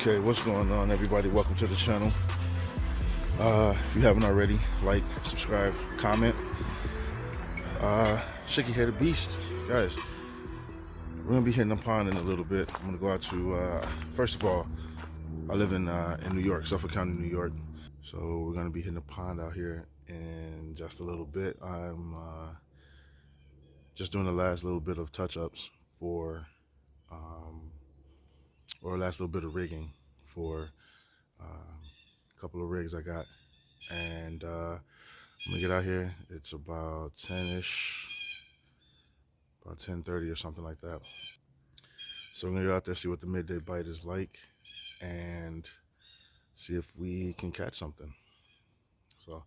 Okay, what's going on, everybody? Welcome to the channel. If you haven't already, like, subscribe, comment. Shake your head, beast, guys. We're gonna be hitting the pond in a little bit. I'm gonna go out to. First of all, I live in New York, Suffolk County, New York. So we're gonna be hitting the pond out here in just a little bit. I'm just doing the last little bit of touch-ups for, or last little bit of rigging for a couple of rigs I got, and I'm gonna get out here. It's about 10-ish, about 10:30 or something like that. So we're gonna get out there, see what the midday bite is like, and see if we can catch something. So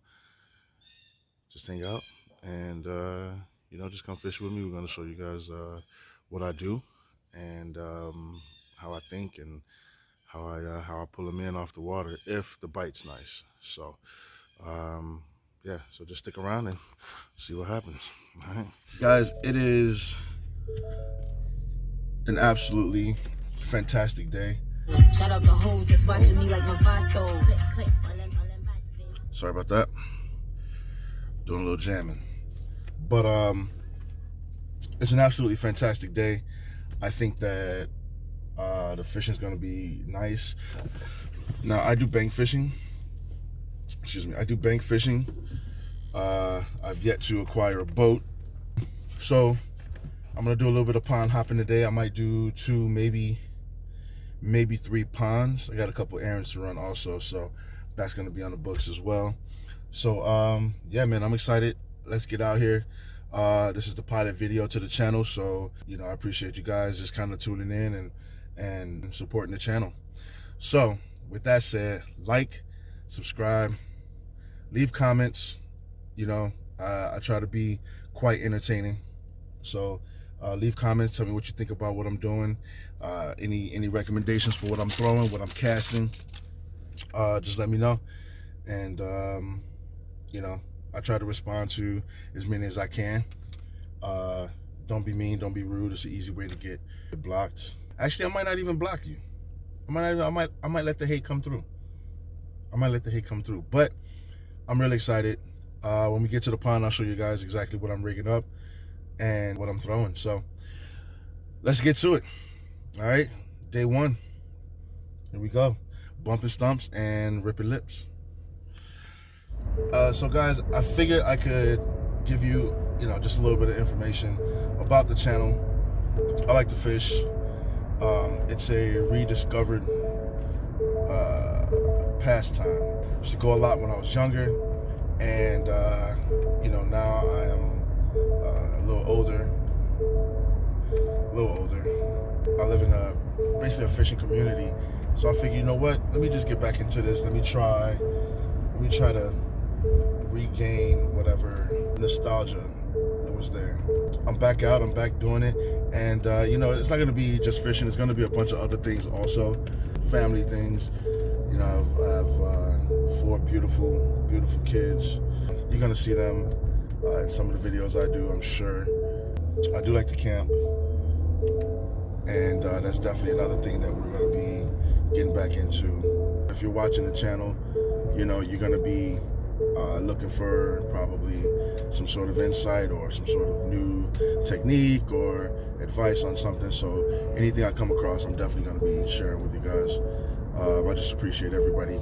just hang out and just come fish with me. We're gonna show you guys what I do and how I think and how I pull them in off the water if the bite's nice. So yeah, so just stick around and see what happens. All right, guys, it is an absolutely fantastic day. Shout out the hoes that's watching me like Novatos. Sorry about that. Doing a little jamming. But it's an absolutely fantastic day. I think that the fishing's gonna be nice. Now I do bank fishing. Excuse me, I do bank fishing. I've yet to acquire a boat. So I'm gonna do a little bit of pond hopping today. I might do 2, maybe 3 ponds. I got a couple errands to run also, so that's gonna be on the books as well. So yeah, man, I'm excited. Let's get out here. This is the pilot video to the channel, so I appreciate you guys just kind of tuning in and supporting the channel. So with that said, like, subscribe, leave comments. I try to be quite entertaining, so leave comments. Tell me what you think about what I'm doing. Any recommendations for what I'm throwing, what I'm casting. Just let me know, and I try to respond to as many as I can. Don't be mean, don't be rude. It's an easy way to get blocked. Actually, I might not even block you. I might let the hate come through. But I'm really excited. When we get to the pond, I'll show you guys exactly what I'm rigging up and what I'm throwing. So let's get to it. All right, day 1. Here we go. Bumping stumps and ripping lips. So guys, I figured I could give you, just a little bit of information about the channel. I like to fish. It's a rediscovered pastime. I used to go a lot when I was younger, and now I am a little older. I live in basically a fishing community, so I figured, let me just get back into this. Let me try to regain whatever nostalgia that was there. I'm back out, I'm back doing it, and it's not gonna be just fishing. It's gonna be a bunch of other things also, family things. I have 4 beautiful kids. You're gonna see them in some of the videos I do, I'm sure. I do like to camp, and that's definitely another thing that we're gonna be getting back into. If you're watching the channel, you're gonna be looking for probably some sort of insight or some sort of new technique or advice on something. So anything I come across, I'm definitely gonna be sharing with you guys. I just appreciate everybody,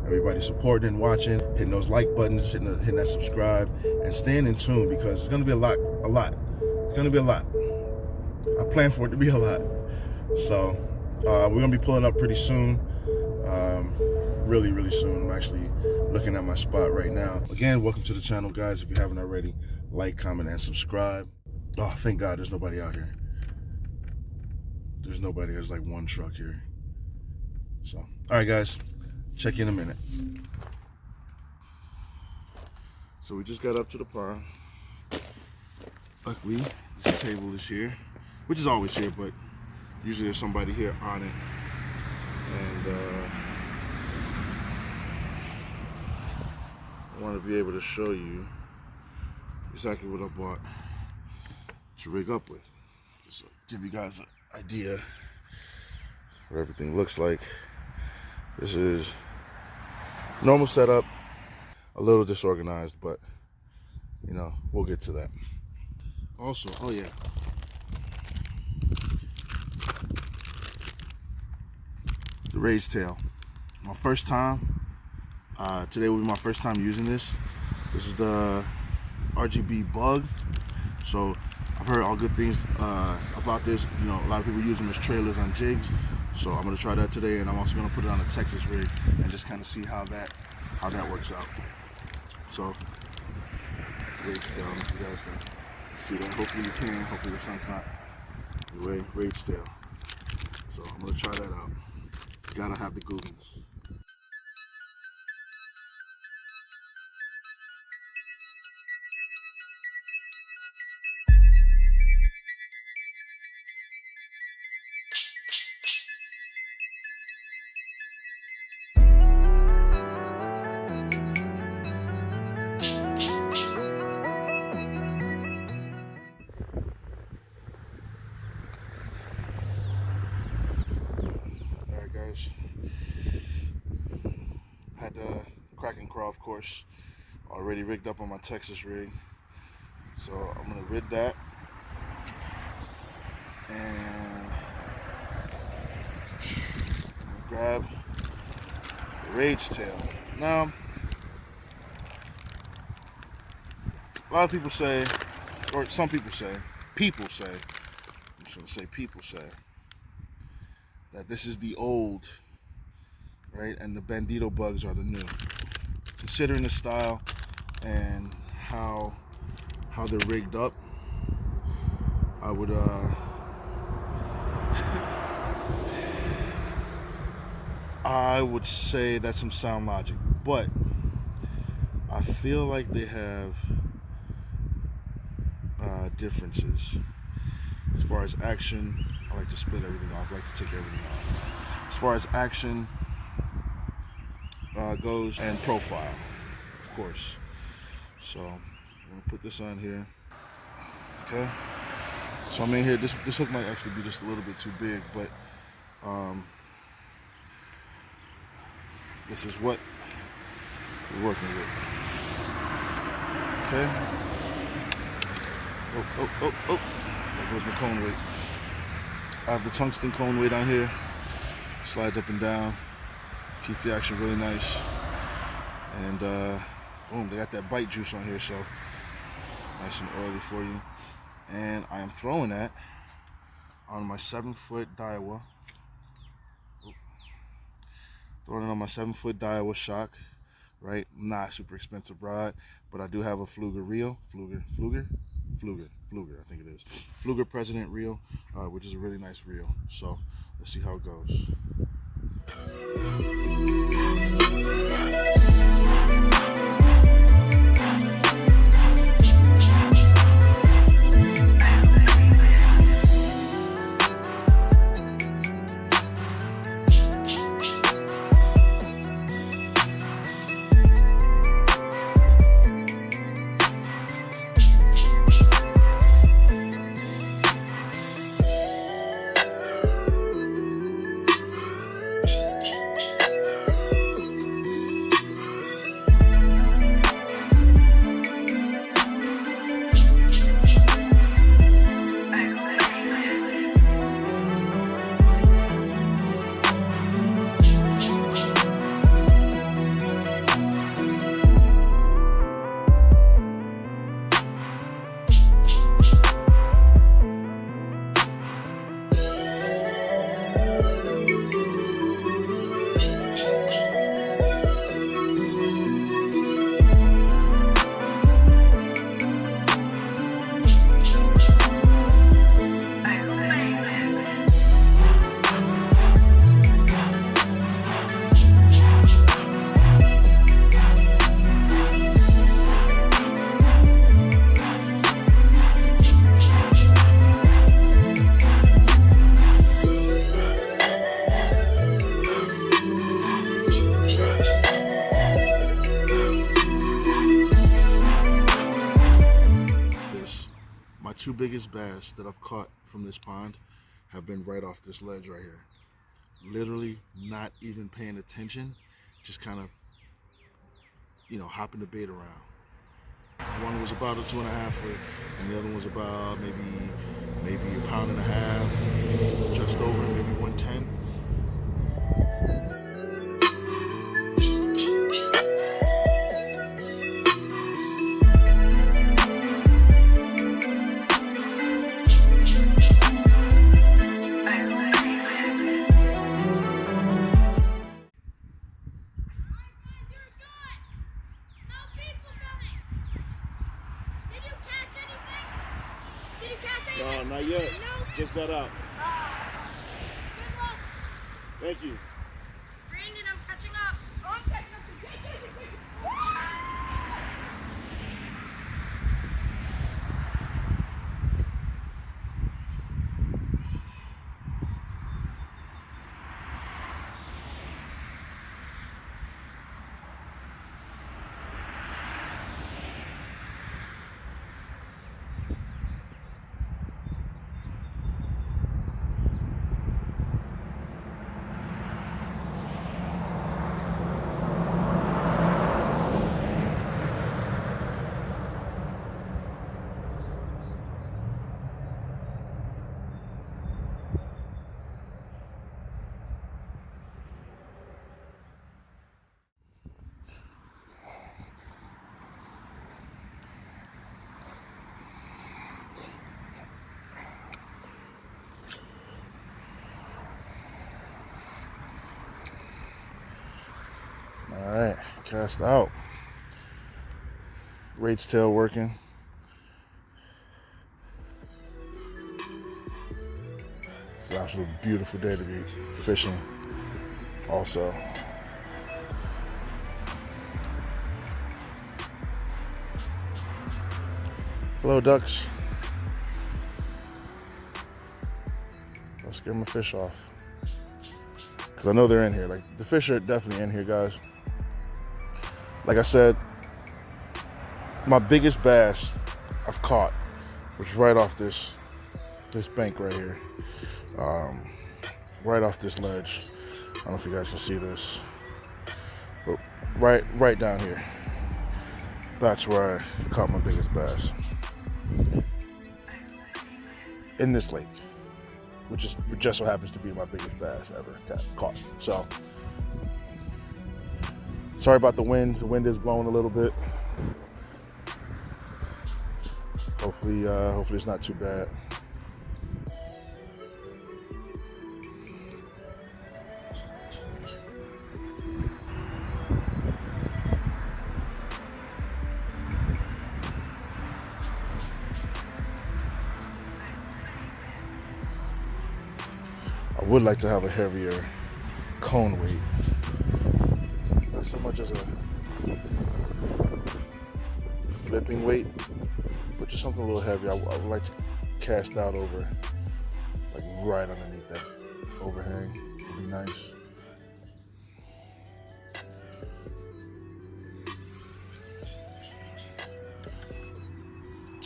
everybody supporting and watching, hitting those like buttons, hitting that subscribe, and staying in tune, because it's gonna be a lot. It's gonna be a lot. I plan for it to be a lot. So we're gonna be pulling up pretty soon, really soon. I'm actually looking at my spot right now. Again, welcome to the channel, guys. If you haven't already, like, comment, and subscribe. Oh, thank God there's nobody out here. There's nobody. There's like 1 truck here. So, all right, guys, check you in a minute. So we just got up to the pond. Luckily, this table is here, which is always here, but usually there's somebody here on it. And I want to be able to show you exactly what I bought to rig up with. Just to give you guys an idea what everything looks like. This is normal setup, a little disorganized, but you know, we'll get to that. Also, oh yeah, the Rage Tail. My first time, today will be my first time using this. This is the RGB Bug. So I've heard all good things about this. You know, a lot of people use them as trailers on jigs. So I'm gonna try that today, and I'm also gonna put it on a Texas rig and just kind of see how that works out. So, Rage Tail, I don't know if you guys can see that. Hopefully you can. Hopefully the sun's not in the way. Rage Tail. So I'm gonna try that out. Gotta have the googles. Alright guys, had the Kraken Crawl, of course, already rigged up on my Texas rig. So I'm gonna rig that and grab the Rage Tail. Now, a lot of people say, or some people say, I'm just gonna say people say, that this is the old, right, and the Bandito bugs are the new. Considering the style and how they're rigged up, I would I would say that's some sound logic, but I feel like they have differences as far as action. I like to split everything off. I like to take everything off. As far as action goes and profile, of course. So I'm gonna put this on here. Okay. So I'm in here. This hook might actually be just a little bit too big, but this is what we're working with. Okay. Oh. There goes my cone weight. I have the tungsten cone weight on here. Slides up and down. Keeps the action really nice. And boom, they got that bite juice on here, so nice and oily for you. And I am throwing that on my 7-foot Daiwa. Throwing it on my 7-foot Daiwa shock, right? Not a super expensive rod, but I do have a Pflueger reel. Pflueger, I think it is. Pflueger President reel, which is a really nice reel. So let's see how it goes. Two biggest bass that I've caught from this pond have been right off this ledge right here. literally not even paying attention, just kind of, hopping the bait around. One was about a 2.5-er, and the other one was about maybe a pound and a half, just over, maybe 110. No, not yet. Just got out. Good luck. Thank you. Brandon, I'm catching up. Oh, I'm catching up. All right, cast out. Rates tail working. It's actually a beautiful day to be fishing also. Hello, ducks. Let's scare my fish off. Because I know they're in here. Like, the fish are definitely in here, guys. Like I said, my biggest bass I've caught was right off this bank right here. Right off this ledge. I don't know if you guys can see this. But right down here. That's where I caught my biggest bass. In this lake. Which just so happens to be my biggest bass ever caught. So, sorry about the wind. The wind is blowing a little bit. Hopefully it's not too bad. I would like to have a heavier cone weight. Not so much as a flipping weight, but just something a little heavier. I would like to cast out over, like right underneath that overhang. Would be nice.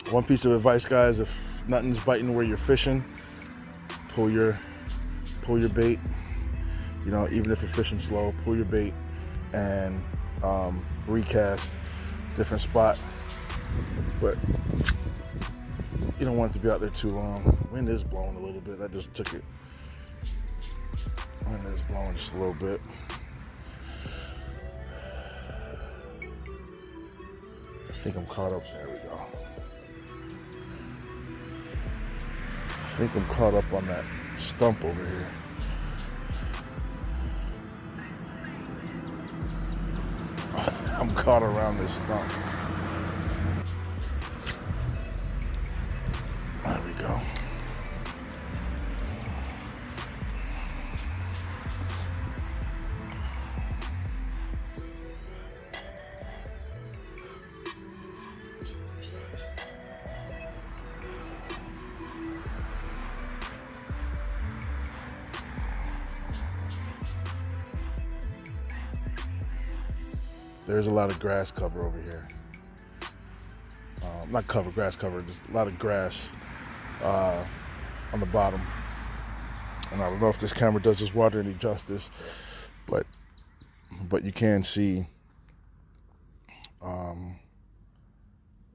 One piece of advice, guys, if nothing's biting where you're fishing, pull your bait. Even if you're fishing slow, pull your bait and recast different spot. But you don't want it to be out there too long. Wind is blowing a little bit. That just took it. Wind is blowing just a little bit. I think I'm caught up. There we go. I think I'm caught up on that stump over here. I'm caught around this stump. There we go. There's a lot of grass cover over here. Not cover, grass cover, just a lot of grass on the bottom. And I don't know if this camera does this water any justice, but you can see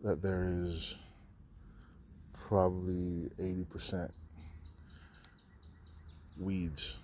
that there is probably 80% weeds.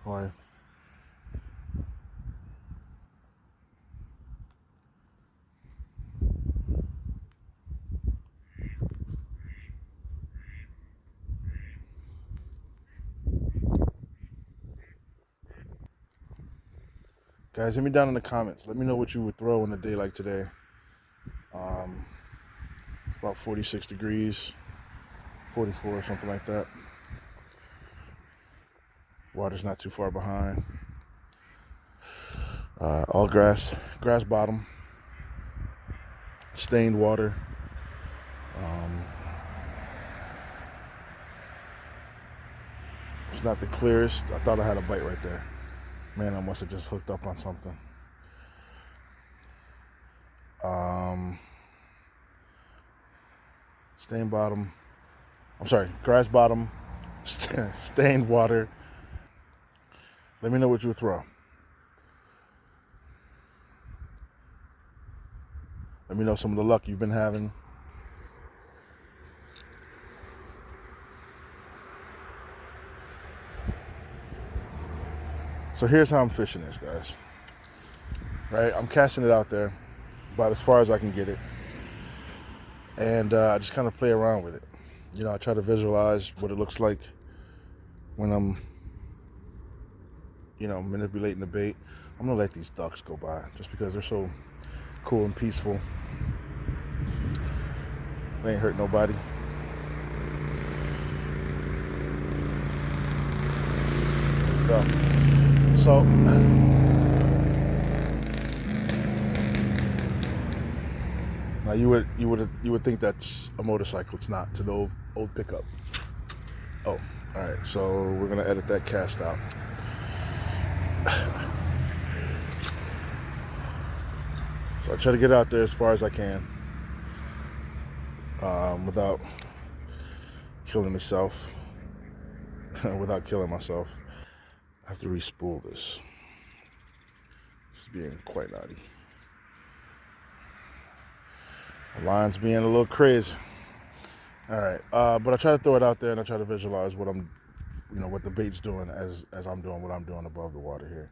Why? Guys, hit me down in the comments. Let me know what you would throw on a day like today. It's about 46 degrees, 44, something like that. Water's not too far behind. All grass bottom, stained water. It's not the clearest. I thought I had a bite right there. Man, I must have just hooked up on something. Stained bottom. I'm sorry, grass bottom, stained water. Let me know what you would throw. Let me know some of the luck you've been having. So here's how I'm fishing this, guys. Right, I'm casting it out there about as far as I can get it. And I just kind of play around with it. You know, I try to visualize what it looks like when I'm, you know, manipulating the bait. I'm gonna let these ducks go by just because they're so cool and peaceful. They ain't hurt nobody. Go. So now you would think that's a motorcycle. It's not. It's an old pickup. Oh, all right. So we're gonna edit that cast out. So I try to get out there as far as I can without killing myself. Without killing myself. I have to re-spool this. This is being quite naughty. The line's being a little crazy. All right, but I try to throw it out there and I try to visualize what what the bait's doing as I'm doing what I'm doing above the water here.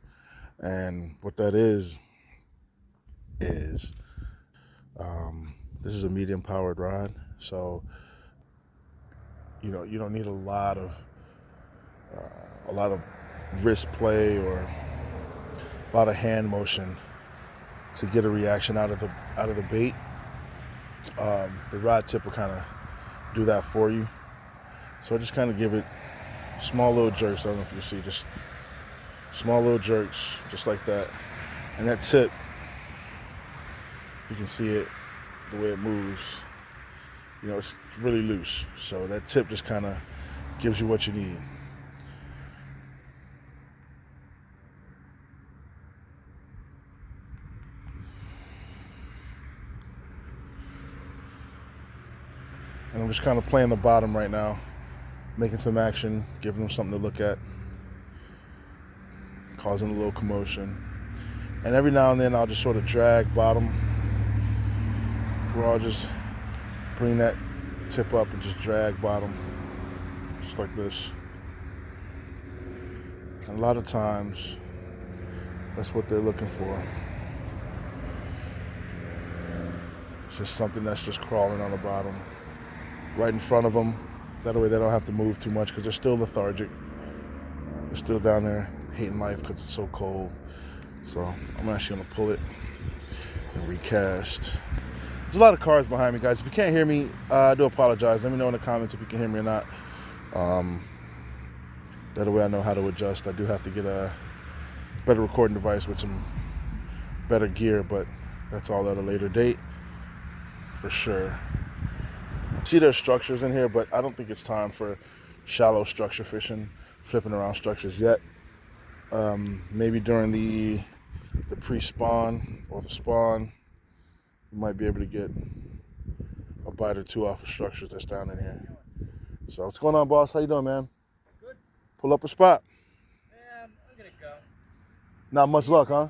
And what that is this is a medium powered rod, so you don't need a lot of wrist play or a lot of hand motion to get a reaction out of the bait. The rod tip will kind of do that for you. So I just kind of give it small little jerks. I don't know if you see, just small little jerks, just like that. And that tip, if you can see it, the way it moves, it's really loose. So that tip just kind of gives you what you need. And I'm just kind of playing the bottom right now, making some action, giving them something to look at, causing a little commotion. And every now and then I'll just sort of drag bottom, where I'll just bring that tip up and just drag bottom, just like this. And a lot of times, that's what they're looking for. It's just something that's just crawling on the bottom, right in front of them. That way they don't have to move too much because they're still lethargic. They're still down there hating life because it's so cold. So I'm actually gonna pull it and recast. There's a lot of cars behind me, guys. If you can't hear me, I do apologize. Let me know in the comments if you can hear me or not. That way I know how to adjust. I do have to get a better recording device with some better gear, but that's all at a later date for sure. See, there's structures in here, but I don't think it's time for shallow structure fishing, flipping around structures yet. Maybe during the pre-spawn or the spawn, you might be able to get a bite or two off of structures that's down in here. So what's going on, boss? How you doing, man? Good. Pull up a spot. I'm gonna go. Not much luck, huh?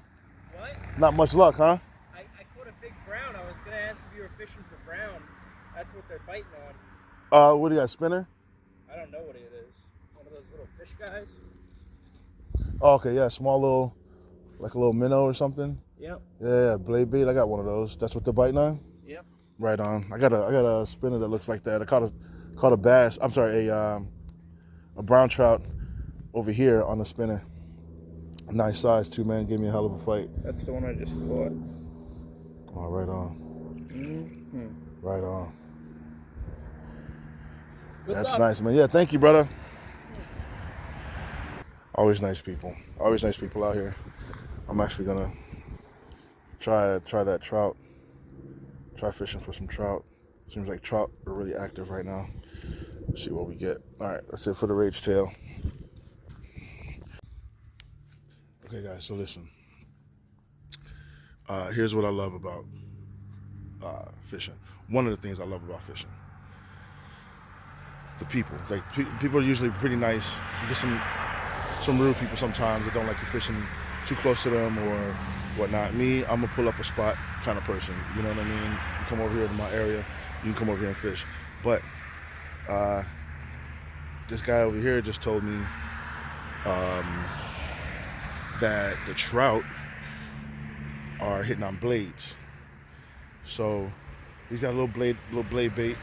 What? Not much luck, huh? I caught a big brown. I was gonna ask if you were fishing for brown. That's what they're biting on. What do you got, spinner? I don't know what it is. One of those little fish guys. Oh, okay, yeah, small little, like a little minnow or something. Yep. Yeah, blade bait. I got one of those. That's what they're biting on. Yep. Right on. I got a spinner that looks like that. I caught a bass. I'm sorry, a brown trout over here on the spinner. Nice size too, man. Gave me a hell of a fight. That's the one I just caught. Oh, right on. Mm-hmm. Right on. Good That's luck. nice, man. Yeah, thank you, brother. Always nice people. Always nice people out here. I'm actually gonna try that trout. Try fishing for some trout. Seems like trout are really active right now. Let's see what we get. All right, that's it for the rage tail. Okay, guys, so listen. Here's what I love about fishing. One of the things I love about fishing. The people. Like, people are usually pretty nice. You get some rude people sometimes that don't like you fishing too close to them or whatnot. Me, I'm a pull up a spot kind of person. You know what I mean? You come over here to my area, you can come over here and fish. But this guy over here just told me that the trout are hitting on blades. So he's got a little blade bait.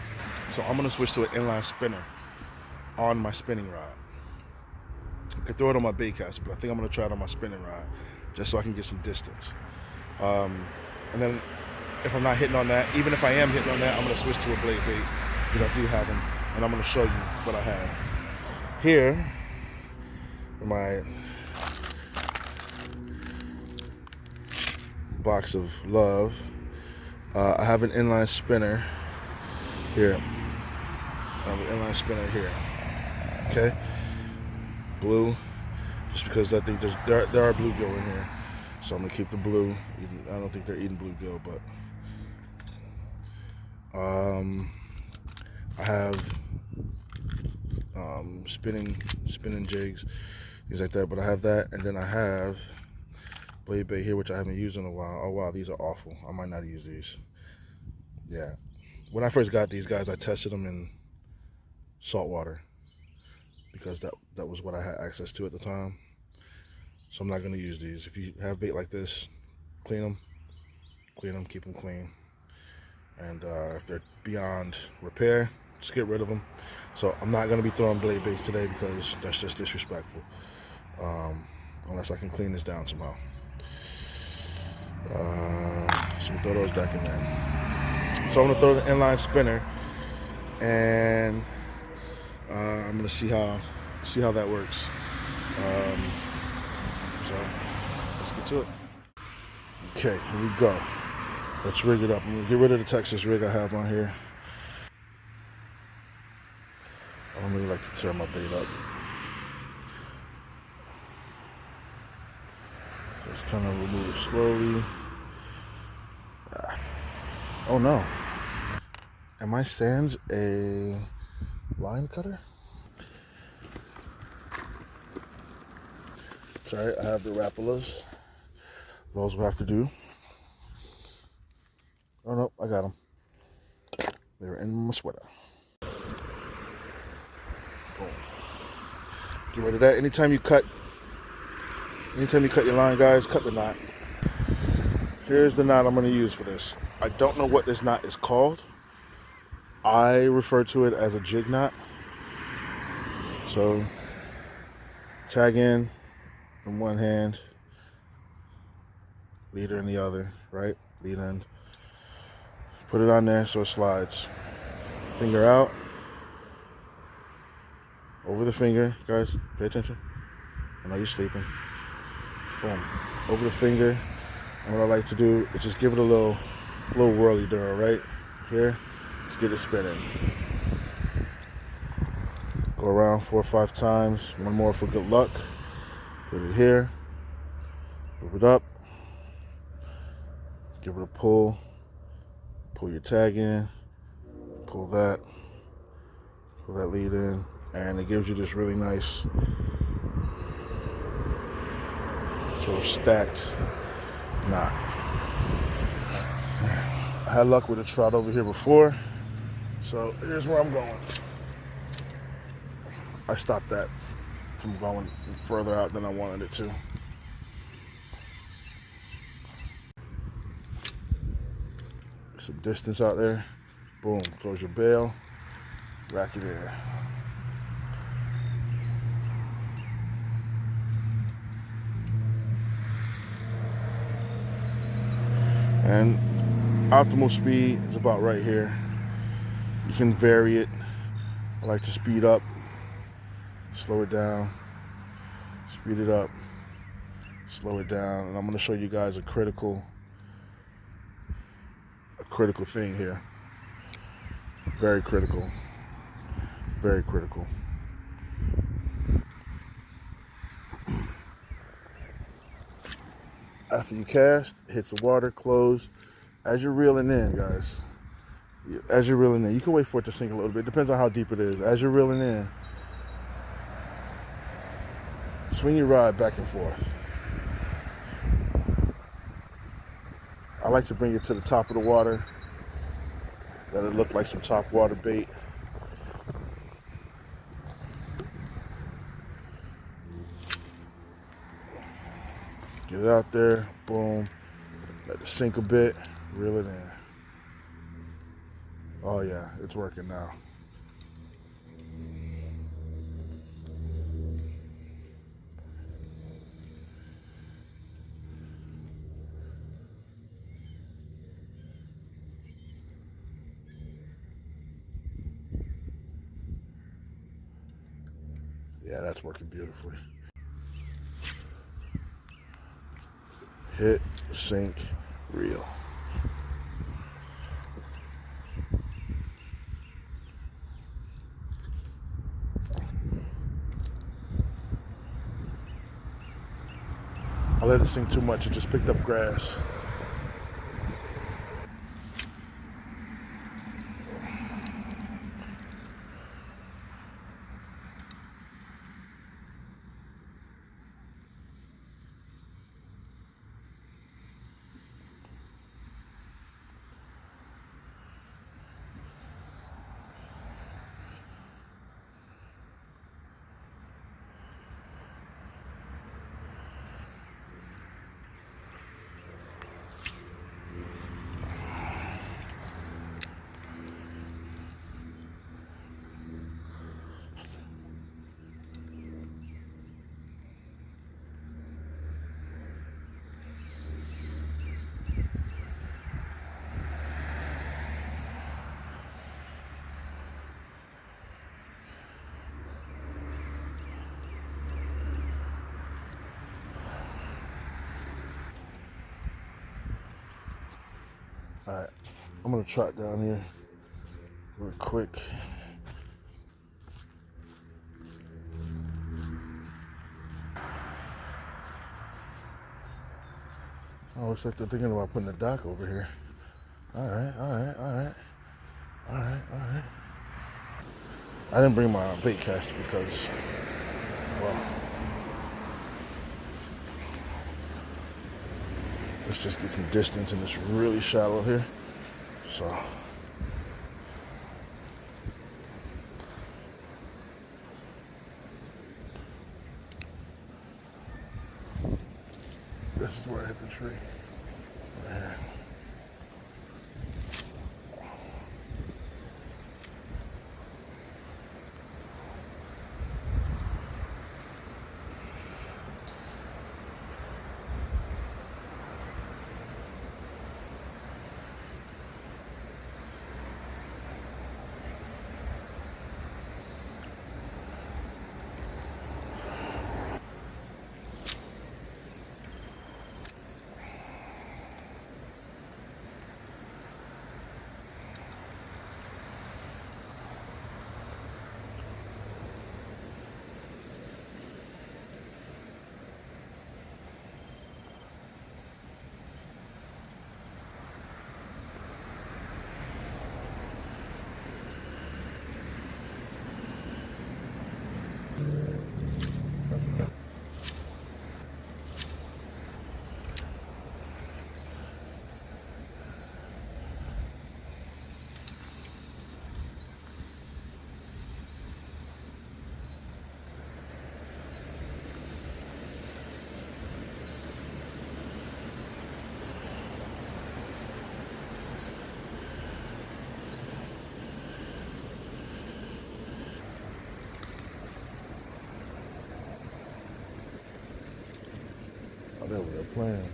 So I'm gonna switch to an inline spinner on my spinning rod. I could throw it on my bait caster, but I think I'm gonna try it on my spinning rod just so I can get some distance. And then if I'm not hitting on that, even if I am hitting on that, I'm gonna switch to a blade bait because I do have them, and I'm gonna show you what I have. Here, my box of love. I have an inline spinner here. I have an inline spinner here. Okay, blue, just because I think there are bluegill in here, so I'm gonna keep the blue. I don't think they're eating bluegill, but I have spinning jigs, things like that. But I have that, and then I have blade bait here, which I haven't used in a while. Oh wow, these are awful. I might not use these. Yeah, when I first got these guys, I tested them in salt water because that was what I had access to at the time. So I'm not going to use these. If you have bait like this, clean them, keep them clean. And if they're beyond repair, just get rid of them. So I'm not going to be throwing blade baits today because that's just disrespectful. Unless I can clean this down somehow. So I'm going to throw those back in there. So I'm going to throw the inline spinner, and I'm going to see how that works. So let's get to it. Okay, here we go. Let's rig it up. I'm going to get rid of the Texas rig I have on here. I don't really like to tear my bait up. So just kind of remove it slowly. Oh no. Am I sans a line cutter? Sorry, I have the Rapalas. Those will have to do. Oh no, I got them. They're in my sweater. Boom. Get rid of that. Anytime you cut your line, guys, cut the knot. Here's the knot I'm going to use for this. I don't know what this knot is called. I refer to it as a jig knot. So, tag in one hand, leader in the other, right? Lead end. Put it on there so it slides. Finger out. Over the finger. Guys, pay attention. I know you're sleeping. Boom. Over the finger. And what I like to do is just give it a little whirly whirl, right? Here. Let's get it spinning. Go around 4 or 5 times. One more for good luck. Put it here. Move it up. Give it a pull. Pull your tag in. Pull that. Pull that lead in. And it gives you this really nice sort of stacked knot. I had luck with a trout over here before. So here's where I'm going. I stopped that from going further out than I wanted it to. Some distance out there. Boom, close your bail. Rack it in. And optimal speed is about right here. You can vary it. I like to speed up, slow it down, speed it up, slow it down. And I'm going to show you guys a critical thing here. Very critical. Very critical. After you cast, hits the water, close. As you're reeling in, guys, as you're reeling in, you can wait for it to sink a little bit. Depends on how deep it is. As you're reeling in, swing your rod back and forth. I like to bring it to the top of the water. Let it look like some top water bait. Get it out there, boom. Let it sink a bit, reel it in. Oh yeah, it's working now. Yeah, that's working beautifully. Hit, sink, reel. I let it sink too much. It just picked up grass. All right, I'm gonna trot down here real quick. Oh, looks like they're thinking about putting a dock over here. All right. All right, all right. I didn't bring my bait caster because, well, let's just get some distance, and it's really shallow here. So, this is where I hit the tree. Man. Oh, there we go, playing.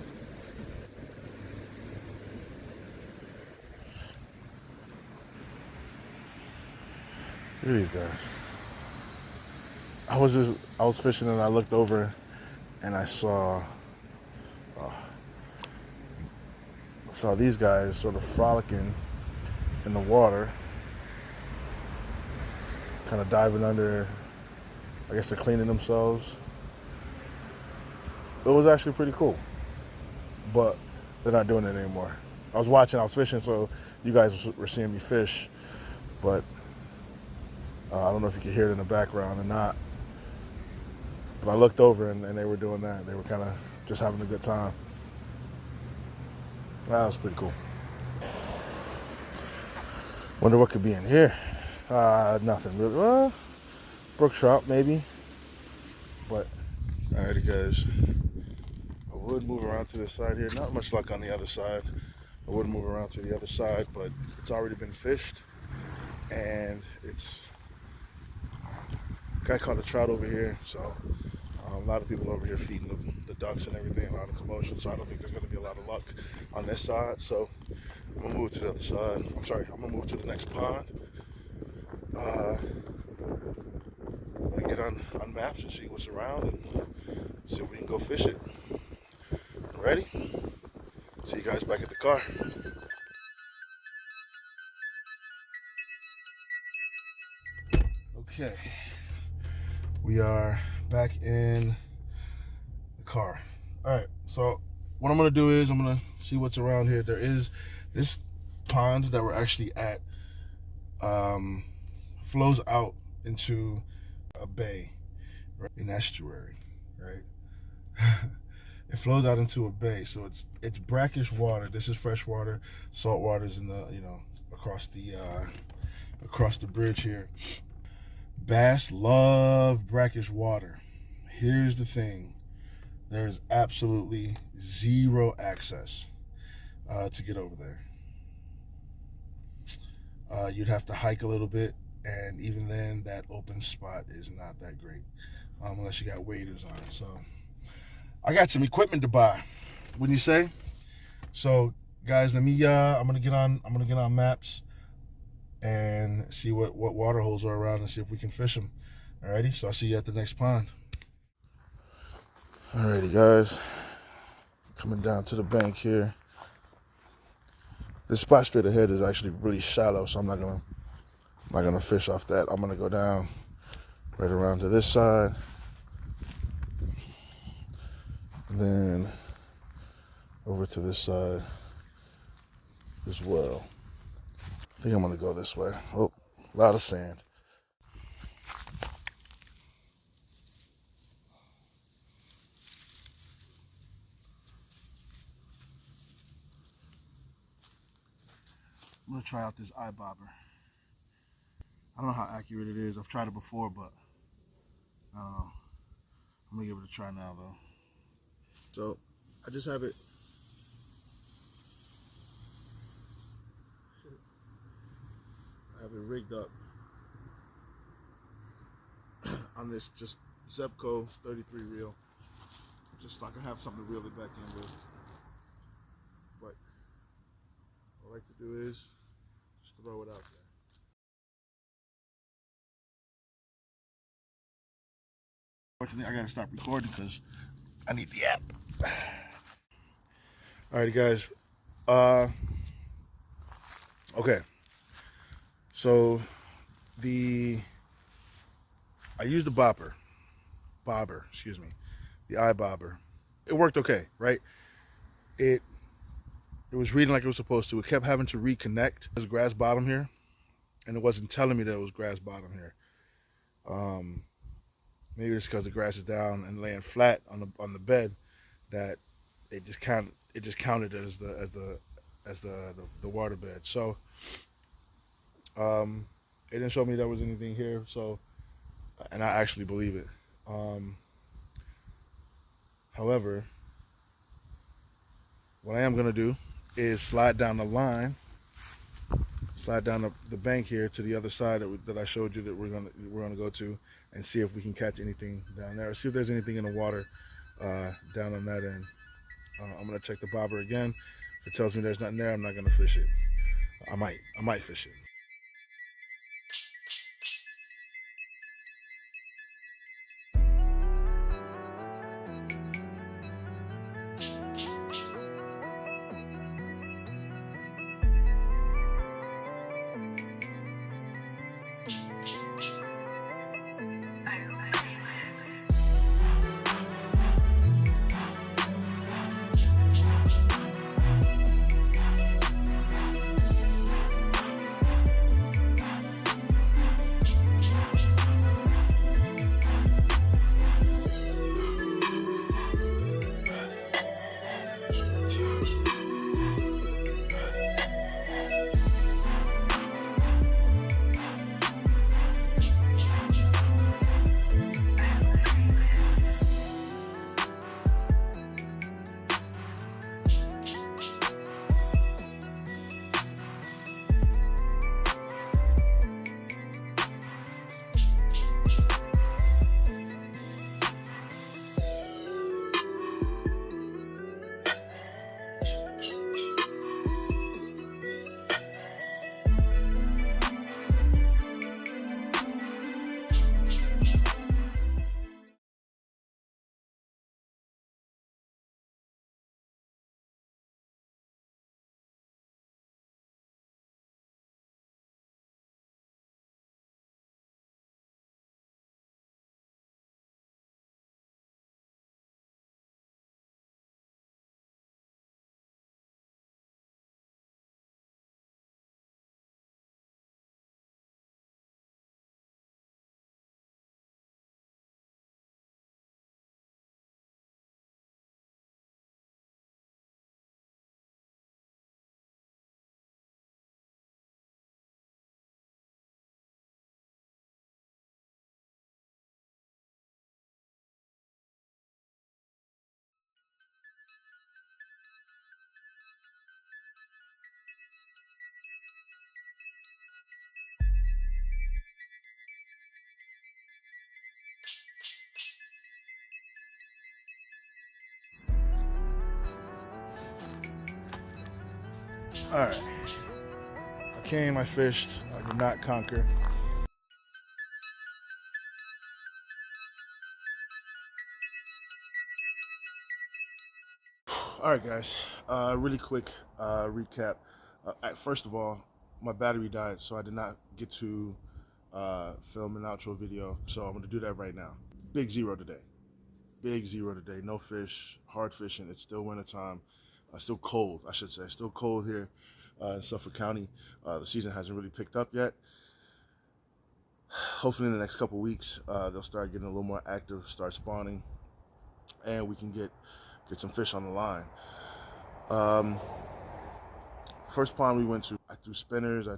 Look at these guys. I was fishing and I looked over and I saw these guys sort of frolicking in the water, kind of diving under. I guess they're cleaning themselves. It was actually pretty cool, but they're not doing it anymore. I was fishing, so you guys were seeing me fish, but I don't know if you could hear it in the background or not. But I looked over and they were doing that. They were kind of just having a good time. That was pretty cool. Wonder what could be in here. Nothing really. Well, brook trout maybe. But alrighty, guys. I would move around to this side here. Not much luck on the other side. I would move around to the other side, but it's already been fished, and it's guy caught the trout over here. So a lot of people over here feeding the ducks and everything. A lot of commotion. So I don't think there's going to be a lot of luck on this side. So I'm gonna move to the other side. I'm gonna move to the next pond. And get on maps and see what's around and see if we can go fish it. Ready? See you guys back at the car. Okay, we are back in the car. All right, so what I'm gonna do is I'm gonna see what's around here. There is this pond that we're actually at, flows out into a bay, right? An estuary, right? It flows out into a bay, so it's brackish water. This is fresh water. Salt water is in the across the bridge here. Bass love brackish water. Here's the thing: there is absolutely zero access to get over there. You'd have to hike a little bit, and even then, that open spot is not that great unless you got waders on. So I got some equipment to buy, wouldn't you say? So guys, let me I'm gonna get on maps and see what water holes are around and see if we can fish them. Alrighty, so I'll see you at the next pond. Alrighty, guys, coming down to the bank here. This spot straight ahead is actually really shallow, so I'm not gonna fish off that. I'm gonna go down right around to this side, and then over to this side as well. I think I'm gonna go this way. Oh, a lot of sand. I'm gonna try out this eye bobber. I don't know how accurate it is. I've tried it before, but I don't know. I'm gonna give it a try now though. So I just have it. I have it rigged up on this just Zebco 33 reel, just so I can have something to reel it back in with. But what I like to do is just throw it out there. Unfortunately, I gotta stop recording because I need the app. Alrighty, guys. Okay. So I used the bobber, excuse me, the eye bobber. It worked okay, right? It was reading like it was supposed to. It kept having to reconnect. There's grass bottom here, and it wasn't telling me that it was grass bottom here. Maybe it's because the grass is down and laying flat on the bed that it just counted as the water bed. So it didn't show me there was anything here. So, and I actually believe it. However, what I am gonna do is slide down the line, slide down the bank here to the other side that I showed you that we're gonna go to, and see if we can catch anything down there. Or see if there's anything in the water down on that end. I'm gonna check the bobber again. If it tells me there's nothing there, I'm not gonna fish it. I might fish it. All right. I came, I fished, I did not conquer. All right, guys. Really quick recap. First of all, my battery died, so I did not get to film an outro video. So I'm going to do that right now. Big zero today. Big zero today. No fish, hard fishing. It's still wintertime. Still cold, I should say. Still cold here. in Suffolk County. The season hasn't really picked up yet. Hopefully in the next couple weeks, they'll start getting a little more active, start spawning, and we can get some fish on the line. First pond we went to, I threw spinners. I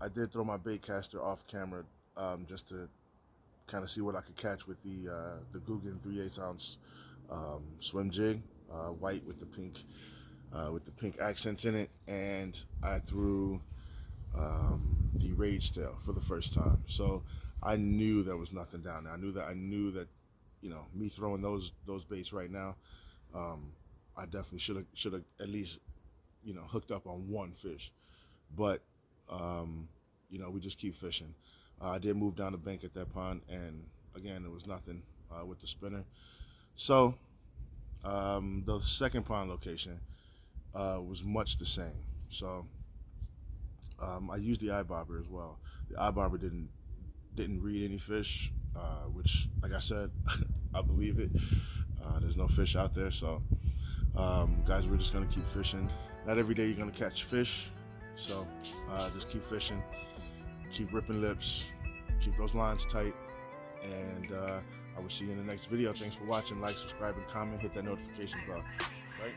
did throw my bait caster off camera just to kind of see what I could catch with the Googan 3/8 ounce swim jig, white with the pink accents in it, and I threw the rage tail for the first time. So I knew there was nothing down there. I knew that, you know, me throwing those baits right now, I definitely should have at least, you know, hooked up on one fish. But you know, we just keep fishing. I did move down the bank at that pond, and again, there was nothing with the spinner. So the second pond location was much the same. So I used the eye bobber as well. The eye bobber didn't read any fish, which, like I said, I believe it. There's no fish out there, so guys, we're just gonna keep fishing. Not every day you're gonna catch fish, so just keep fishing, keep ripping lips, keep those lines tight, and I will see you in the next video. Thanks for watching. Like, subscribe, and comment. Hit that notification bell. Right?